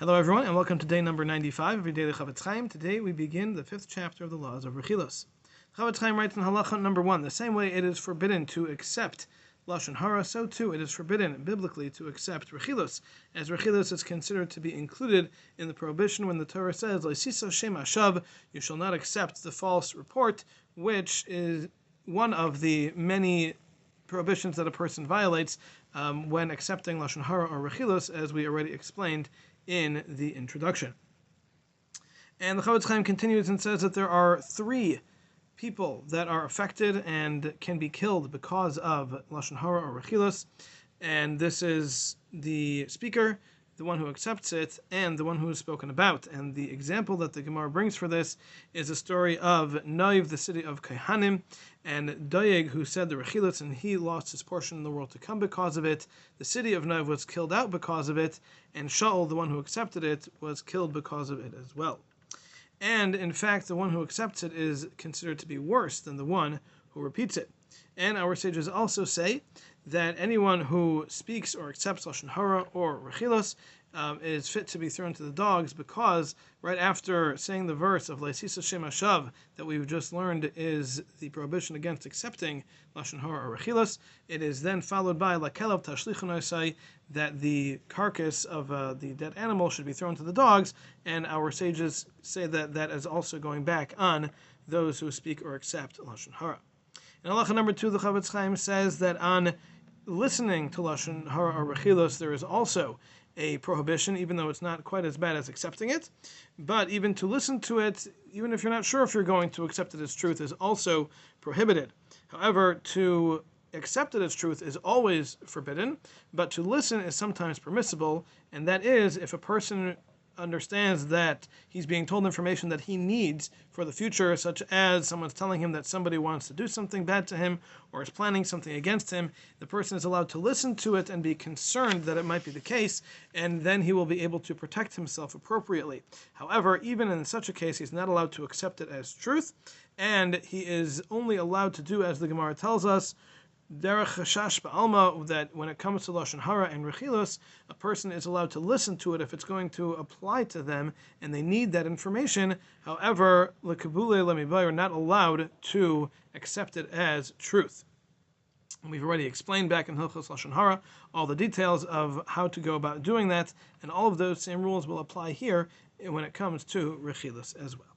Hello everyone, and welcome to day number 95 of your daily Chofetz Chaim. Today we begin the 5th chapter of the laws of Rechilos. Chofetz Chaim writes in Halacha number 1, the same way it is forbidden to accept Lashon Hara, so too it is forbidden biblically to accept Rechilos, as Rechilos is considered to be included in the prohibition when the Torah says, Leisiso Shem Ashav, you shall not accept the false report, which is one of the many prohibitions that a person violates when accepting Lashon Hara or Rechilos, as we already explained in the introduction. And the Chofetz Chaim continues and says that there are 3 people that are affected and can be killed because of Lashon Hara or Rechilos, and this is the speaker, the one who accepts it, and the one who is spoken about. And the example that the Gemara brings for this is a story of Noiv, the city of Kaihanim, and Doeg, who said the Rechilos, and he lost his portion in the world to come because of it. The city of Noiv was killed out because of it, and Shaul, the one who accepted it, was killed because of it as well. And in fact, the one who accepts it is considered to be worse than the one who repeats it. And our sages also say that anyone who speaks or accepts Lashon Hara or Rechilos is fit to be thrown to the dogs, because right after saying the verse of Leisiso Shem Ashav that we've just learned is the prohibition against accepting Lashon Hara or Rechilos, it is then followed by Lakelav Tashlichun Osai, that the carcass of the dead animal should be thrown to the dogs, and our sages say that that is also going back on those who speak or accept Lashon Hara. In halacha number 2, the Chofetz Chaim says that on listening to Lashon Hara or Rechilos, there is also a prohibition, even though it's not quite as bad as accepting it. But even to listen to it, even if you're not sure if you're going to accept it as truth, is also prohibited. However, to accept it as truth is always forbidden, but to listen is sometimes permissible, and that is if a person understands that he's being told information that he needs for the future, such as someone's telling him that somebody wants to do something bad to him or is planning something against him. The person is allowed to listen to it and be concerned that it might be the case, and then he will be able to protect himself appropriately. However, even in such a case, he's not allowed to accept it as truth, and he is only allowed to do, as the Gemara tells us, Derech Chashash Ba'alma, that when it comes to Lashon Hara and Rechilos, a person is allowed to listen to it if it's going to apply to them and they need that information. However, Lekabule Lemibay are not allowed to accept it as truth. And we've already explained back in Hilchos Lashon Hara all the details of how to go about doing that, and all of those same rules will apply here when it comes to Rechilos as well.